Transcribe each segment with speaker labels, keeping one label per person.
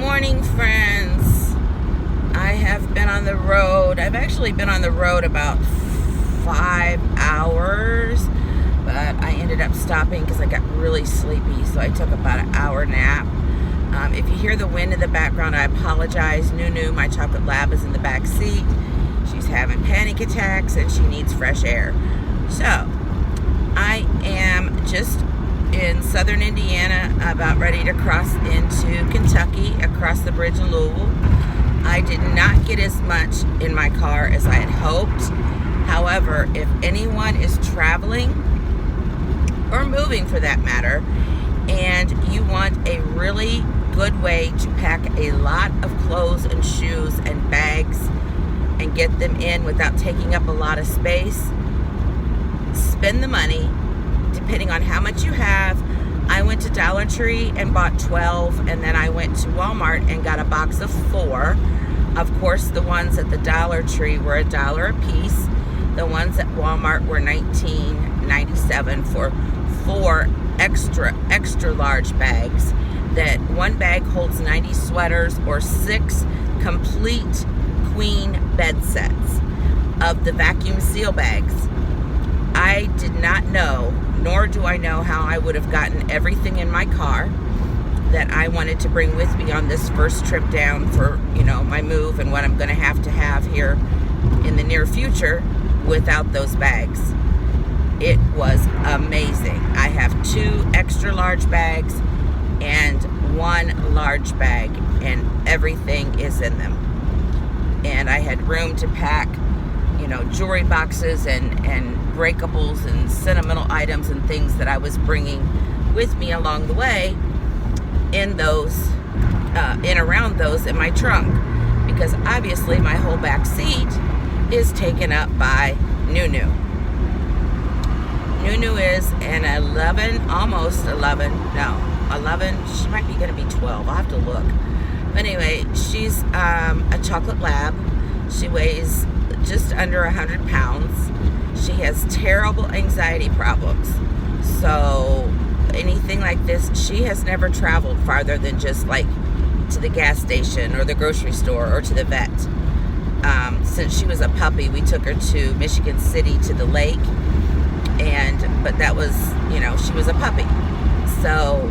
Speaker 1: morning, friends. I have been on the road. I've actually been on the road about 5 hours, but I ended up stopping because I got really sleepy, so I took about an hour nap. If you hear the wind in the background, I apologize. Nunu, my chocolate lab, is in the back seat. She's having panic attacks and she needs fresh air. So, I am just in southern Indiana, about ready to cross into Kentucky, across the bridge in Louisville. I did not get as much in my car as I had hoped. However, if anyone is traveling, or moving for that matter, and you want a really good way to pack a lot of clothes and shoes and bags and get them in without taking up a lot of space, spend the money depending on how much you have. I went to Dollar Tree and bought 12, and then I went to Walmart and got a box of 4. Of course, the ones at the Dollar Tree were $1 a piece. The ones at Walmart were $19.97 for 4 extra large bags. That one bag holds 90 sweaters or 6 complete queen bed sets of the vacuum seal bags. I did not know, nor do I know how I would have gotten everything in my car that I wanted to bring with me on this first trip down for, my move and what I'm going to have here in the near future without those bags. It was amazing. I have 2 extra large bags and 1 large bag, and everything is in them. And I had room to pack, jewelry boxes and breakables and sentimental items and things that I was bringing with me along the way around those in my trunk, because obviously my whole back seat is taken up by Nunu. Nunu is an 11, she might be going to be 12, I'll have to look. But anyway, she's a chocolate lab. She weighs just under 100 pounds. She has terrible anxiety problems. So anything like this, she has never traveled farther than just like to the gas station or the grocery store or to the vet. Since she was a puppy, we took her to Michigan City to the lake, but that was, she was a puppy. So,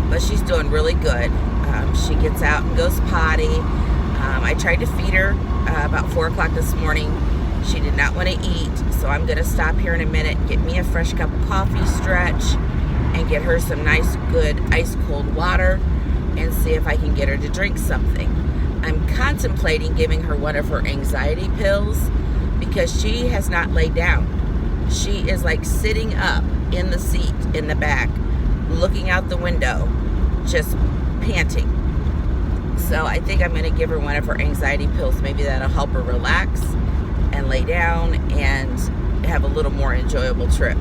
Speaker 1: but she's doing really good. She gets out and goes potty. I tried to feed her about 4 o'clock this morning. She did not want to eat, so I'm going to stop here in a minute, get me a fresh cup of coffee, stretch, and get her some nice, good, ice-cold water, and see if I can get her to drink something. I'm contemplating giving her one of her anxiety pills because she has not laid down. She is like sitting up in the seat in the back, looking out the window, just panting. So I think I'm going to give her one of her anxiety pills. Maybe that'll help her relax and lay down and have a little more enjoyable trip.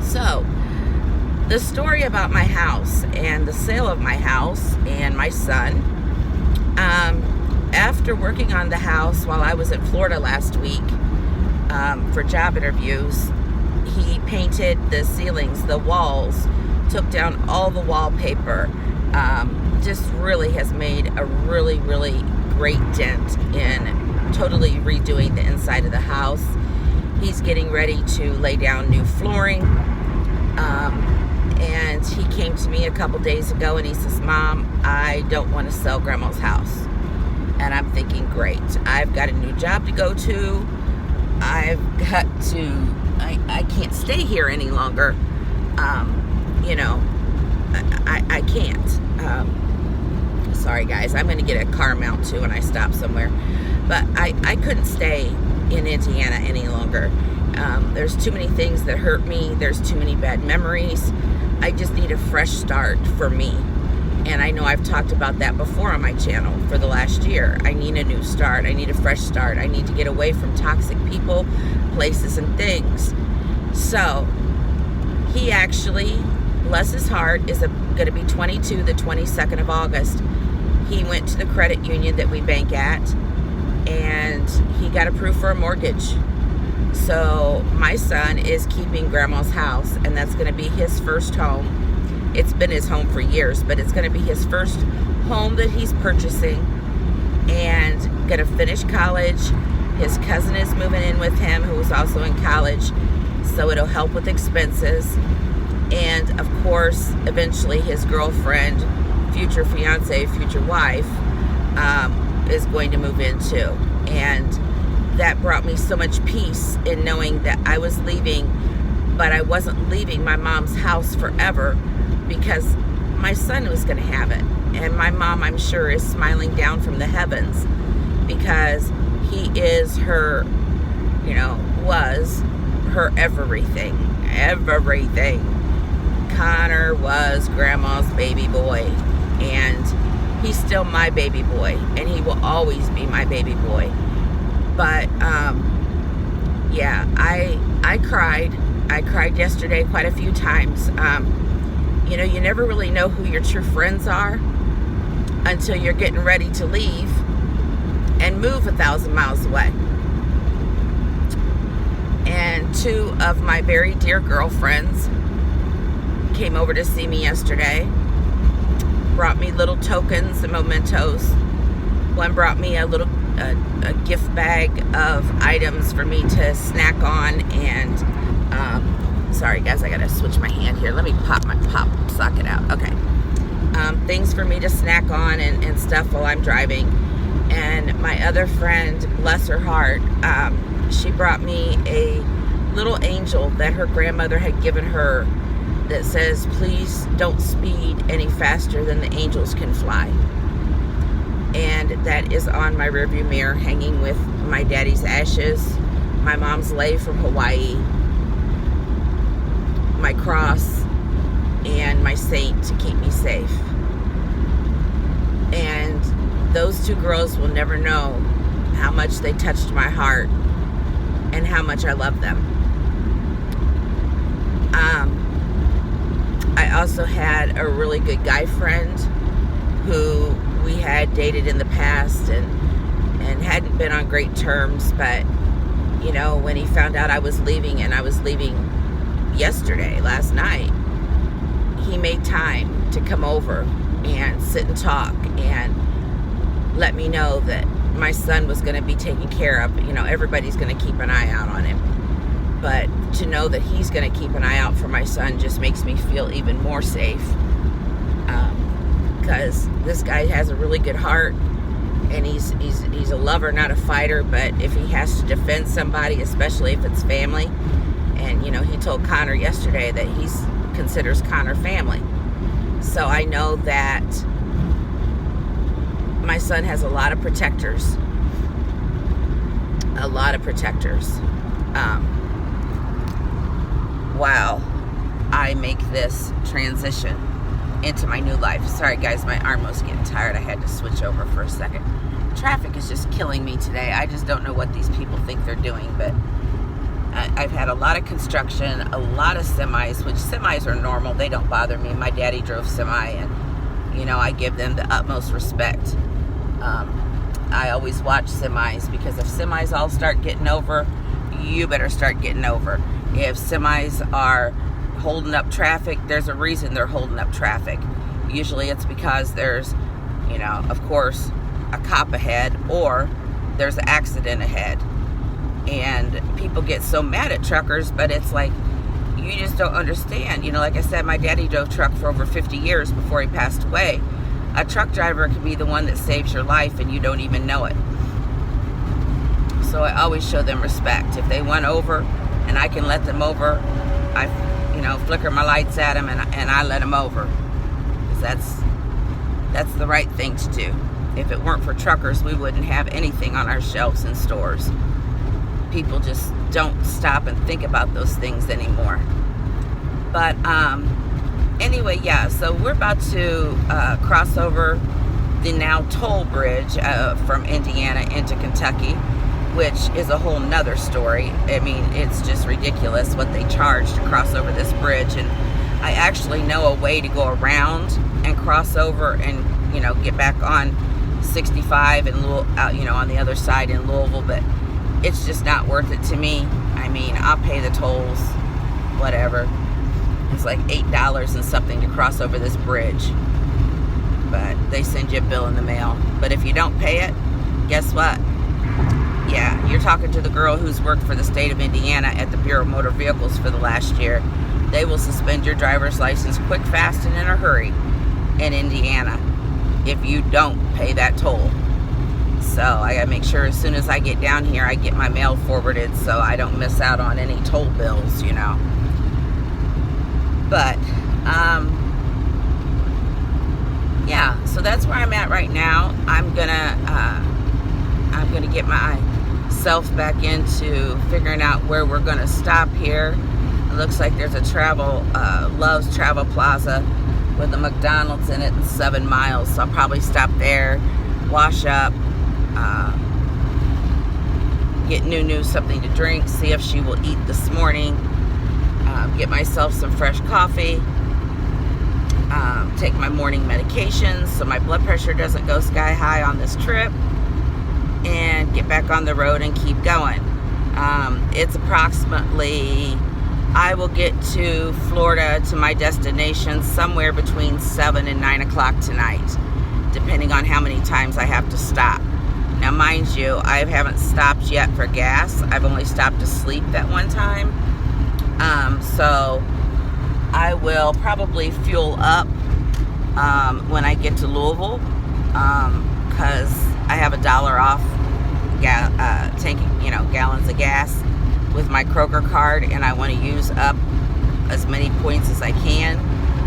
Speaker 1: So, the story about my house and the sale of my house and my son. After working on the house while I was in Florida last week for job interviews, he painted the ceilings, the walls, took down all the wallpaper, just really has made a really, really great dent in totally redoing the inside of the house. He's getting ready to lay down new flooring. And he came to me a couple days ago and he says, "Mom, I don't want to sell Grandma's house." And I'm thinking, great. I've got a new job to go to. I can't stay here any longer. I can't. Sorry guys, I'm going to get a car mount too when I stop somewhere. But I couldn't stay in Indiana any longer. There's too many things that hurt me. There's too many bad memories. I just need a fresh start for me. And I know I've talked about that before on my channel for the last year. I need a new start. I need a fresh start. I need to get away from toxic people, places, and things. So, he actually, bless his heart, is going to be 22 the 22nd of August. He went to the credit union that we bank at, and he got approved for a mortgage. So my son is keeping Grandma's house, and that's going to be his first home. It's been his home for years, but it's going to be his first home that he's purchasing, and going to finish college. His cousin is moving in with him, who is also in college, so it'll help with expenses. And of course, eventually his girlfriend, future fiance, future wife, is going to move in too. And that brought me so much peace in knowing that I was leaving, but I wasn't leaving my mom's house forever, because my son was going to have it. And my mom, I'm sure, is smiling down from the heavens, because he is her, was her everything. Connor was Grandma's baby boy, and he's still my baby boy, and he will always be my baby boy. But yeah, I cried yesterday quite a few times. You never really know who your true friends are until you're getting ready to leave and move 1,000 miles away. And two of my very dear girlfriends came over to see me yesterday, brought me little tokens and mementos. One brought me a gift bag of items for me to snack on, and sorry guys, I gotta switch my hand here. Let me pop my pop socket out. Okay. Things for me to snack on and stuff while I'm driving. And my other friend, bless her heart, she brought me a little angel that her grandmother had given her that says, please don't speed any faster than the angels can fly. And that is on my rearview mirror, hanging with my daddy's ashes, my mom's lei from Hawaii, my cross, and my saint to keep me safe. And those two girls will never know how much they touched my heart and how much I love them. I also had a really good guy friend who we had dated in the past and hadn't been on great terms, but when he found out I was leaving, and I was leaving last night, he made time to come over and sit and talk and let me know that my son was going to be taken care of. Everybody's going to keep an eye out on him, but to know that he's going to keep an eye out for my son just makes me feel even more safe, because this guy has a really good heart, and he's a lover, not a fighter. But if he has to defend somebody, especially if it's family, and he told Connor yesterday that he considers Connor family, so I know that my son has a lot of protectors. While I make this transition into my new life. Sorry guys, my arm was getting tired. I had to switch over for a second. Traffic is just killing me today. I just don't know what these people think they're doing, but I've had a lot of construction, a lot of semis, which semis are normal. They don't bother me. My daddy drove semi, and I give them the utmost respect. I always watch semis, because if semis all start getting over, you better start getting over. If semis are holding up traffic, there's a reason they're holding up traffic. Usually it's because there's, of course, a cop ahead, or there's an accident ahead. And people get so mad at truckers, but it's like, you just don't understand. Like I said, my daddy drove truck for over 50 years before he passed away. A truck driver can be the one that saves your life, and you don't even know it. So I always show them respect. If they went over and I can let them over, I flicker my lights at them and I let them over. Because that's the right thing to do. If it weren't for truckers, we wouldn't have anything on our shelves in stores. People just don't stop and think about those things anymore. But anyway, yeah, so we're about to cross over the now toll bridge from Indiana into Kentucky, which is a whole nother story. I mean, it's just ridiculous what they charge to cross over this bridge. And I actually know a way to go around and cross over and, get back on 65 and on the other side in Louisville, but it's just not worth it to me. I mean, I'll pay the tolls, whatever. It's like $8 and something to cross over this bridge. But they send you a bill in the mail. But if you don't pay it, guess what? Yeah, you're talking to the girl who's worked for the state of Indiana at the Bureau of Motor Vehicles for the last year. They will suspend your driver's license quick, fast, and in a hurry in Indiana if you don't pay that toll. So I gotta make sure as soon as I get down here, I get my mail forwarded so I don't miss out on any toll bills, you know. But, yeah, so that's where I'm at right now. I'm gonna get myself back into figuring out where we're gonna stop here. It looks like there's a Love's Travel Plaza with a McDonald's in it in 7 miles. So I'll probably stop there, wash up, get Nunu something to drink, see if she will eat this morning, get myself some fresh coffee, take my morning medications so my blood pressure doesn't go sky high on this trip, and get back on the road and keep going. It's approximately, I will get to Florida, to my destination, somewhere between 7 and 9 o'clock tonight, depending on how many times I have to stop. Now, mind you, I haven't stopped yet for gas. I've only stopped to sleep that one time. So I will probably fuel up when I get to Louisville, because I have $1 off tanking, gallons of gas with my Kroger card, and I want to use up as many points as I can.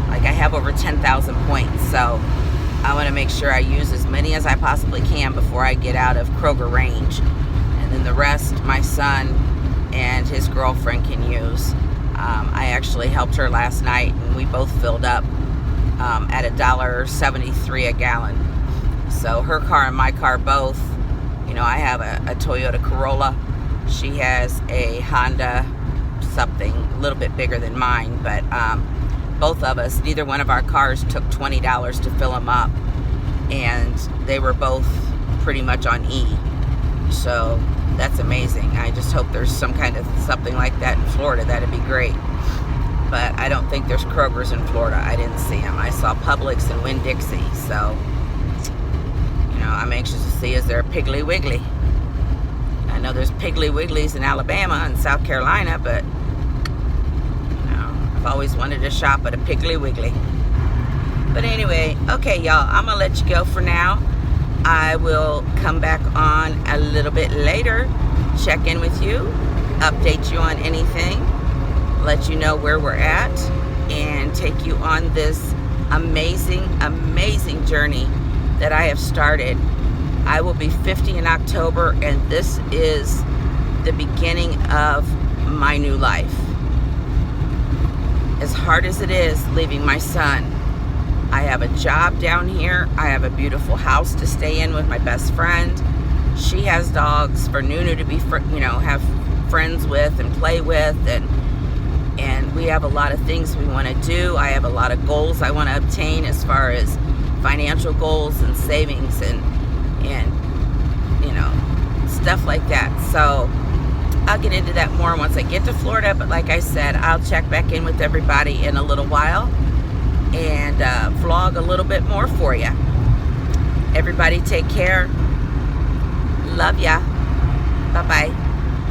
Speaker 1: Like, I have over 10,000 points, so I want to make sure I use as many as I possibly can before I get out of Kroger range. And then the rest, my son and his girlfriend can use. I actually helped her last night, and we both filled up at $1.73 a gallon. So her car and my car both, I have a Toyota Corolla. She has a Honda something, a little bit bigger than mine, but both of us, neither one of our cars took $20 to fill them up, and they were both pretty much on E. So that's amazing. I just hope there's some kind of something like that in Florida. That'd be great. But I don't think there's Kroger's in Florida. I didn't see them. I saw Publix and Winn-Dixie. So, I'm anxious to see, is there a Piggly Wiggly? I know there's Piggly Wigglies in Alabama and South Carolina, but I've always wanted to shop at a Piggly Wiggly. But anyway, okay, y'all, I'm going to let you go for now. I will come back on a little bit later, check in with you, update you on anything, let you know where we're at, and take you on this amazing, amazing journey that I have started. I will be 50 in October, and this is the beginning of my new life. As hard as it is leaving my son, I have a job down here. I have a beautiful house to stay in with my best friend. She has dogs for Nunu to be, have friends with and play with, and we have a lot of things we want to do. I have a lot of goals I want to obtain as far as financial goals and savings and stuff like that. So I'll get into that more once I get to Florida, but like I said, I'll check back in with everybody in a little while and vlog a little bit more for you. Everybody take care. Love ya. Bye-bye.